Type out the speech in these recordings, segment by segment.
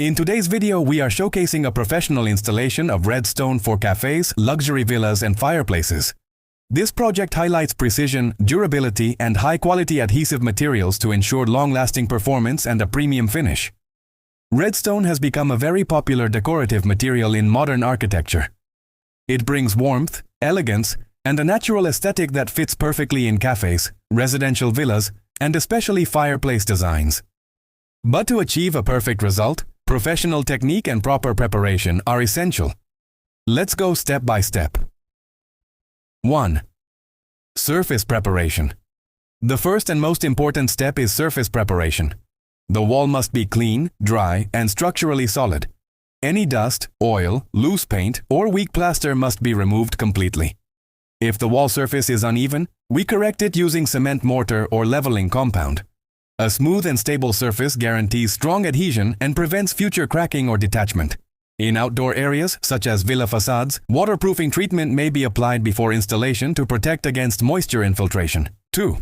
In today's video, we are showcasing a professional installation of red stone for cafes, luxury villas, and fireplaces. This project highlights precision, durability, and high-quality adhesive materials to ensure long-lasting performance and a premium finish. Red stone has become a very popular decorative material in modern architecture. It brings warmth, elegance, and a natural aesthetic that fits perfectly in cafes, residential villas, and especially fireplace designs. But to achieve a perfect result, professional technique and proper preparation are essential. Let's go step by step. 1. Surface preparation. The first and most important step is surface preparation. The wall must be clean, dry, and structurally solid. Any dust, oil, loose paint, or weak plaster must be removed completely. If the wall surface is uneven, we correct it using cement mortar or leveling compound. A smooth and stable surface guarantees strong adhesion and prevents future cracking or detachment. In outdoor areas, such as villa facades, waterproofing treatment may be applied before installation to protect against moisture infiltration. 2.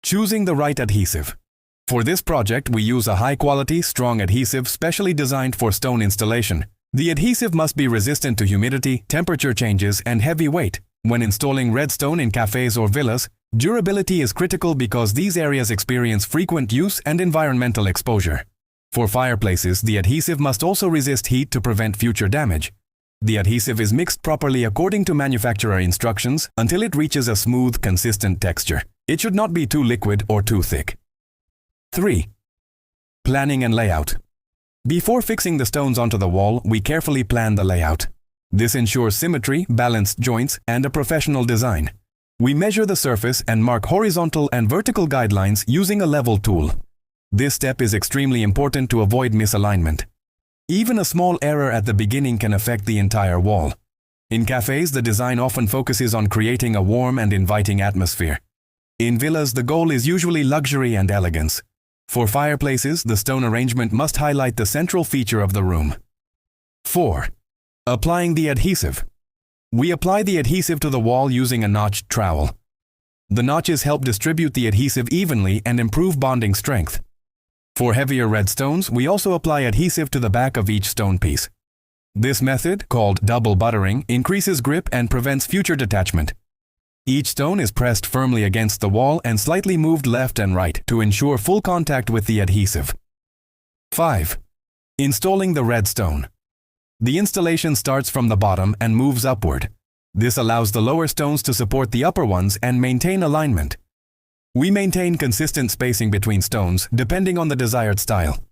Choosing the right adhesive. For this project, we use a high-quality, strong adhesive specially designed for stone installation. The adhesive must be resistant to humidity, temperature changes, and heavy weight. When installing red stone in cafes or villas, durability is critical because these areas experience frequent use and environmental exposure. For fireplaces, the adhesive must also resist heat to prevent future damage. The adhesive is mixed properly according to manufacturer instructions until it reaches a smooth, consistent texture. It should not be too liquid or too thick. 3. Planning and layout. Before fixing the stones onto the wall, we carefully plan the layout. This ensures symmetry, balanced joints, and a professional design. We measure the surface and mark horizontal and vertical guidelines using a level tool. This step is extremely important to avoid misalignment. Even a small error at the beginning can affect the entire wall. In cafes, the design often focuses on creating a warm and inviting atmosphere. In villas, the goal is usually luxury and elegance. For fireplaces, the stone arrangement must highlight the central feature of the room. 4. Applying the adhesive. We apply the adhesive to the wall using a notched trowel. The notches help distribute the adhesive evenly and improve bonding strength. For heavier red stones, we also apply adhesive to the back of each stone piece. This method, called double buttering, increases grip and prevents future detachment. Each stone is pressed firmly against the wall and slightly moved left and right to ensure full contact with the adhesive. 5. Installing the red stone. The installation starts from the bottom and moves upward. This allows the lower stones to support the upper ones and maintain alignment. We maintain consistent spacing between stones depending on the desired style.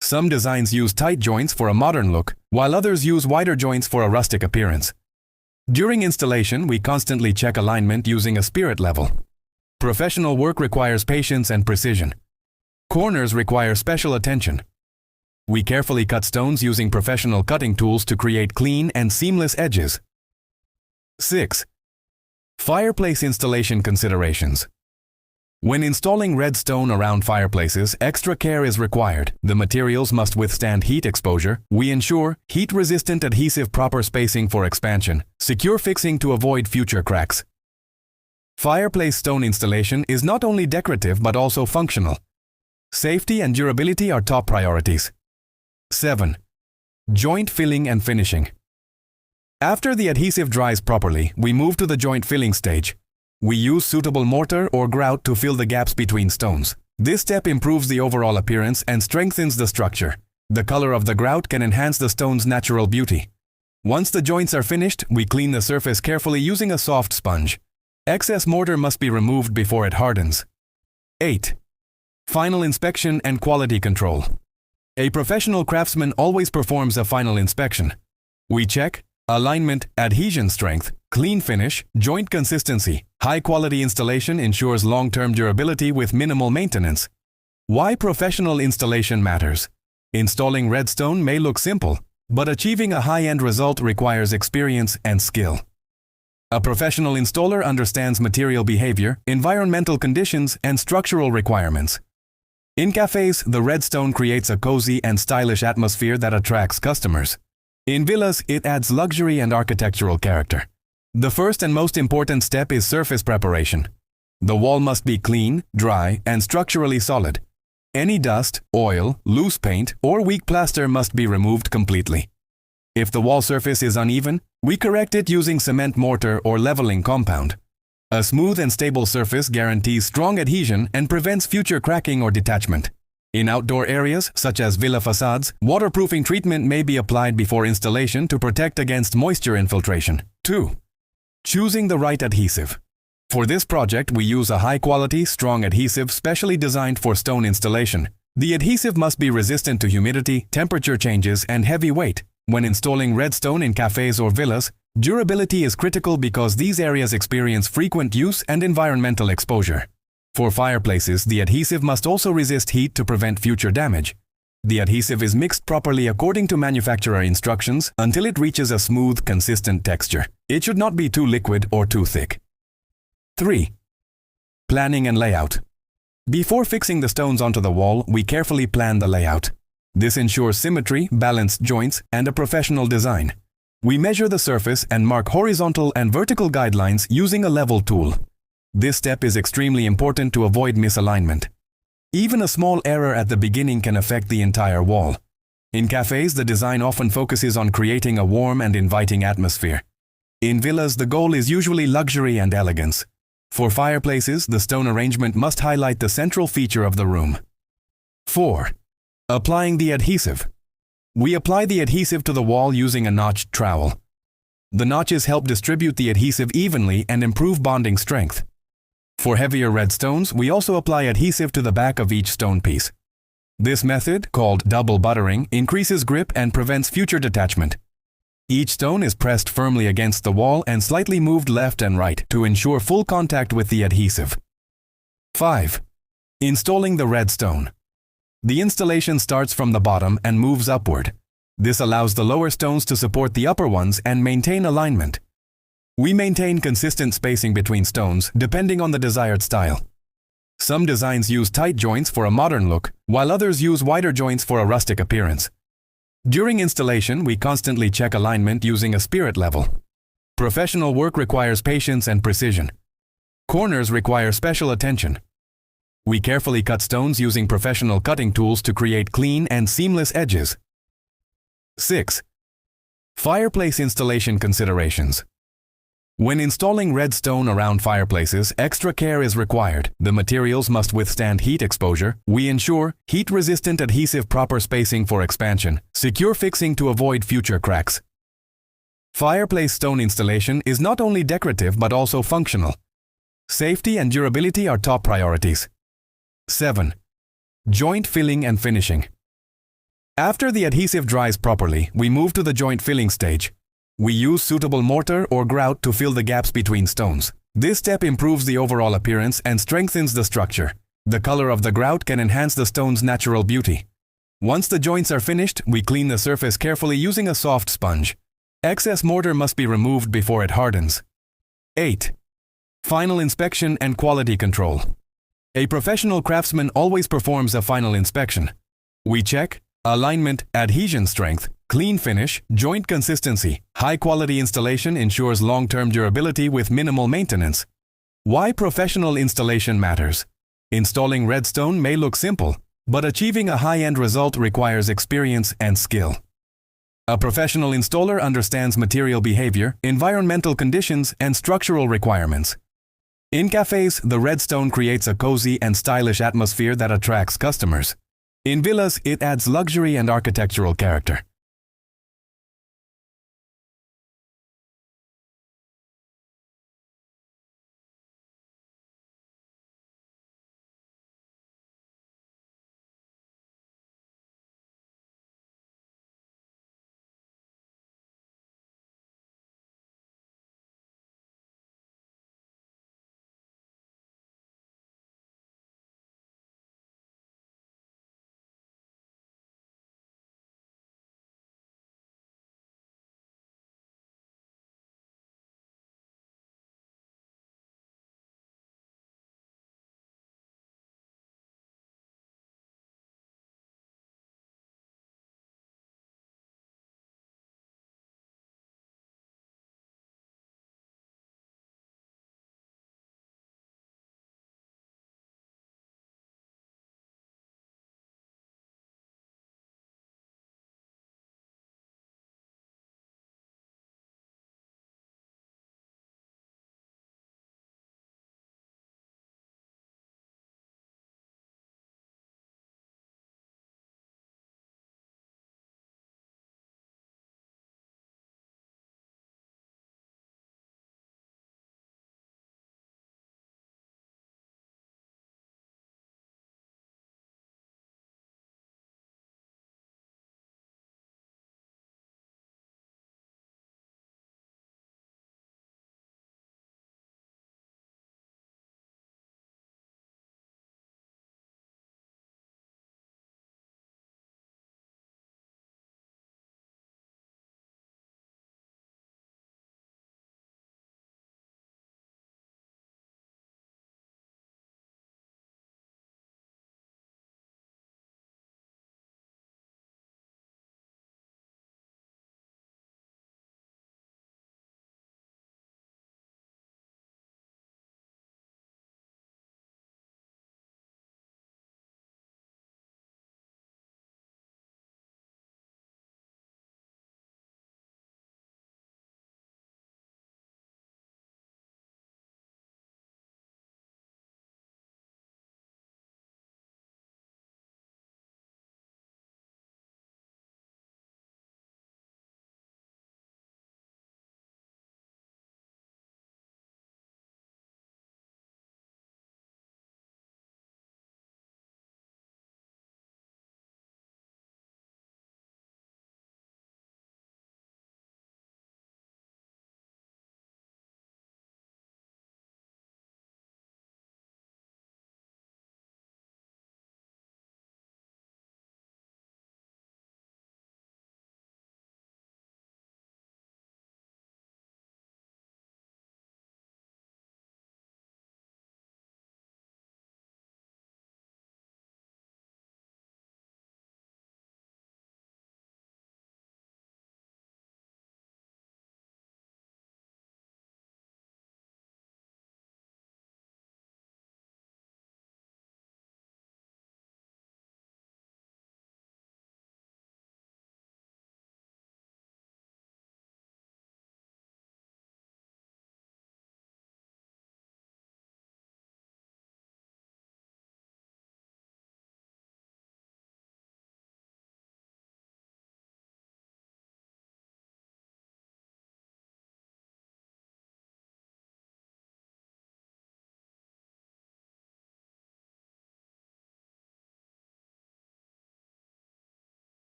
Some designs use tight joints for a modern look, while others use wider joints for a rustic appearance. During installation, we constantly check alignment using a spirit level. Professional work requires patience and precision. Corners require special attention. We carefully cut stones using professional cutting tools to create clean and seamless edges. 6. Fireplace installation considerations. When installing red stone around fireplaces, extra care is required. The materials must withstand heat exposure. We ensure heat-resistant adhesive, proper spacing for expansion, secure fixing to avoid future cracks. Fireplace stone installation is not only decorative but also functional. Safety and durability are top priorities. 7. Joint filling and finishing. After the adhesive dries properly, we move to the joint filling stage. We use suitable mortar or grout to fill the gaps between stones. This step improves the overall appearance and strengthens the structure. The color of the grout can enhance the stone's natural beauty. Once the joints are finished, we clean the surface carefully using a soft sponge. Excess mortar must be removed before it hardens. 8. Final inspection and quality control. A professional craftsman always performs a final inspection. We check alignment, adhesion strength, clean finish, joint consistency. High-quality installation ensures long-term durability with minimal maintenance. Why professional installation matters. Installing red stone may look simple, but achieving a high-end result requires experience and skill. A professional installer understands material behavior, environmental conditions, and structural requirements. In cafes, the red stone creates a cozy and stylish atmosphere that attracts customers. In villas, it adds luxury and architectural character. The first and most important step is surface preparation. The wall must be clean, dry, and structurally solid. Any dust, oil, loose paint, or weak plaster must be removed completely. If the wall surface is uneven, we correct it using cement mortar or leveling compound. A smooth and stable surface guarantees strong adhesion and prevents future cracking or detachment. In outdoor areas, such as villa facades, waterproofing treatment may be applied before installation to protect against moisture infiltration. 2. Choosing the right adhesive. For this project, we use a high-quality, strong adhesive specially designed for stone installation. The adhesive must be resistant to humidity, temperature changes, and heavy weight. When installing redstone in cafes or villas, durability is critical because these areas experience frequent use and environmental exposure. For fireplaces, the adhesive must also resist heat to prevent future damage. The adhesive is mixed properly according to manufacturer instructions until it reaches a smooth, consistent texture. It should not be too liquid or too thick. 3. Planning and layout. Before fixing the stones onto the wall, we carefully plan the layout. This ensures symmetry, balanced joints, and a professional design. We measure the surface and mark horizontal and vertical guidelines using a level tool. This step is extremely important to avoid misalignment. Even a small error at the beginning can affect the entire wall. In cafes, the design often focuses on creating a warm and inviting atmosphere. In villas, the goal is usually luxury and elegance. For fireplaces, the stone arrangement must highlight the central feature of the room. 4. Applying the adhesive. We apply the adhesive to the wall using a notched trowel. The notches help distribute the adhesive evenly and improve bonding strength. For heavier red stones, we also apply adhesive to the back of each stone piece. This method, called double buttering, increases grip and prevents future detachment. Each stone is pressed firmly against the wall and slightly moved left and right to ensure full contact with the adhesive. 5. Installing the red stone. The installation starts from the bottom and moves upward. This allows the lower stones to support the upper ones and maintain alignment. We maintain consistent spacing between stones depending on the desired style. Some designs use tight joints for a modern look, while others use wider joints for a rustic appearance. During installation, we constantly check alignment using a spirit level. Professional work requires patience and precision. Corners require special attention. We carefully cut stones using professional cutting tools to create clean and seamless edges. 6. Fireplace installation considerations. When installing red stone around fireplaces, extra care is required. The materials must withstand heat exposure. We ensure heat-resistant adhesive, proper spacing for expansion, secure fixing to avoid future cracks. Fireplace stone installation is not only decorative but also functional. Safety and durability are top priorities. 7. Joint filling and finishing. After the adhesive dries properly, we move to the joint filling stage. We use suitable mortar or grout to fill the gaps between stones. This step improves the overall appearance and strengthens the structure. The color of the grout can enhance the stone's natural beauty. Once the joints are finished, we clean the surface carefully using a soft sponge. Excess mortar must be removed before it hardens. 8. Final inspection and quality control. A professional craftsman always performs a final inspection. We check alignment, adhesion strength, clean finish, joint consistency. High-quality installation ensures long-term durability with minimal maintenance. Why professional installation matters. Installing redstone may look simple, but achieving a high-end result requires experience and skill. A professional installer understands material behavior, environmental conditions, and structural requirements. In cafes, the redstone creates a cozy and stylish atmosphere that attracts customers. In villas, it adds luxury and architectural character.